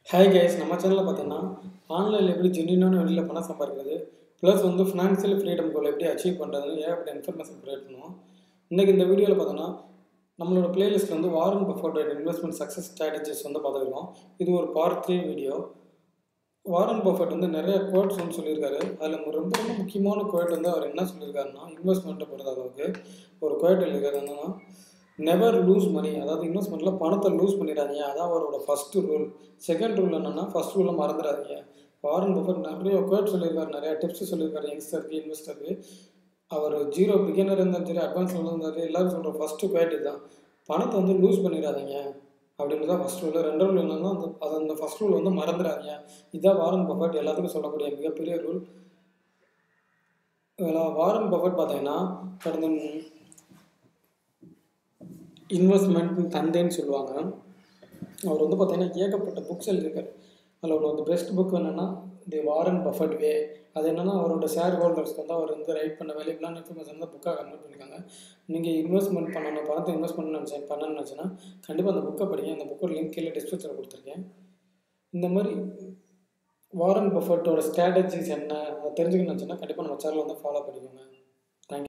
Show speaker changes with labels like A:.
A: Hi guys, நம்ம சேனலில் பார்த்தீங்கன்னா ஆன்லைனில் எப்படி ஜென்யூனான வழியில் பணம் சம்பாதிக்கிறது ப்ளஸ் ஃபினான்ஷியல் ஃப்ரீடம் கோல் எப்படி அச்சீவ் பண்ணுறதுன்னு ஏகப்பட்ட இன்ஃபர்மேஷன் க்ரியேட் பண்ணுவோம். இன்றைக்கி இந்த வீடியோவில் பார்த்தோன்னா நம்மளோட பிளேலிஸ்ட்டில் வாரன் பஃபட்டோட இன்வெஸ்ட்மெண்ட் சக்ஸஸ் ஸ்ட்ராட்டஜிஸ் பார்த்துருக்கோம். இது ஒரு பார்ட் 3 வீடியோ. வாரன் பஃபட் நிறைய கோட்ஸ் சொல்லியிருக்காரு. அதில் ரொம்ப ரொம்ப முக்கியமான கோட் அவர் என்ன சொல்லியிருக்காருன்னா, இன்வெஸ்ட்மெண்ட்டை பொறுத்த அளவுக்கு ஒரு கோட் எழுதியிருக்காரு. என்னன்னா, நெவர் லூஸ் மணி, அதாவது இன்வெஸ்ட்மெண்ட்டில் பணத்தை லூஸ் பண்ணிடாதீங்க. அதான் அவரோட ஃபஸ்ட்டு ரூல். செகண்ட் ரூல் என்னென்னா, ஃபஸ்ட் ரூலை மறந்துடாதீங்க. வாரன் பஃபட் நிறைய கோட் சொல்லியிருக்காரு, நிறையா டிப்ஸ் சொல்லியிருக்காரு யங்ஸ்டருக்கு, இன்வெஸ்டருக்கு. அவர் ஜீரோ பிகினர் இருந்தாலும் சரி, அட்வான்ஸில் இருந்தாலும் சரி, எல்லோரும் சொல்கிற ஃபஸ்ட்டு கோட் இதுதான். பணத்தை லூஸ் பண்ணிடாதீங்க அப்படின்னு தான் ஃபஸ்ட் ரூல். ரெண்டாவது ரூல் என்னன்னா, அந்த ஃபஸ்ட் ரூல் மறந்துடாதீங்க. இதுதான் வாரன் பஃபட் எல்லாத்துக்கும் சொல்லக்கூடிய மிகப்பெரிய ரூல். வாரன் பஃபட் பார்த்தீங்கன்னா கடந்த இன்வெஸ்ட்மெண்ட் தந்தைன்னு சொல்லுவாங்க. அவர் பார்த்தீங்கன்னா ஏகப்பட்ட புக்ஸ் எழுதியிருக்காரு. அதில் ஒரு பெஸ்ட் புக் என்னென்னா தி வாரன் பஃபட் வே. அது என்னென்னா, அவரோட ஷேர் ஹோல்டர்ஸ்க்கு அவர் ரைட் பண்ண வேல்யூபிளான இன்ஃபர்மேஷன் தான் புக்காக கன்வெர்ட் பண்ணியிருக்காங்க. நீங்கள் இன்வெஸ்ட்மெண்ட் பண்ணணும், பணத்தை இன்வெஸ்ட் பண்ணணும்னு நினச்சேன்னா கண்டிப்பாக அந்த புக்கை படிங்க. அந்த புக்கோட லிங்க் கீழே டிஸ்கிரிப்ஷனில் கொடுத்துருக்கேன். இந்த மாதிரி வாரன் பஃபட்டோட ஸ்ட்ராட்டஜிஸ் என்ன அதை தெரிஞ்சுக்கணும்னு நினச்சேன்னா கண்டிப்பாக நம்ம சேனலை ஃபாலோ பண்ணிக்கோங்க.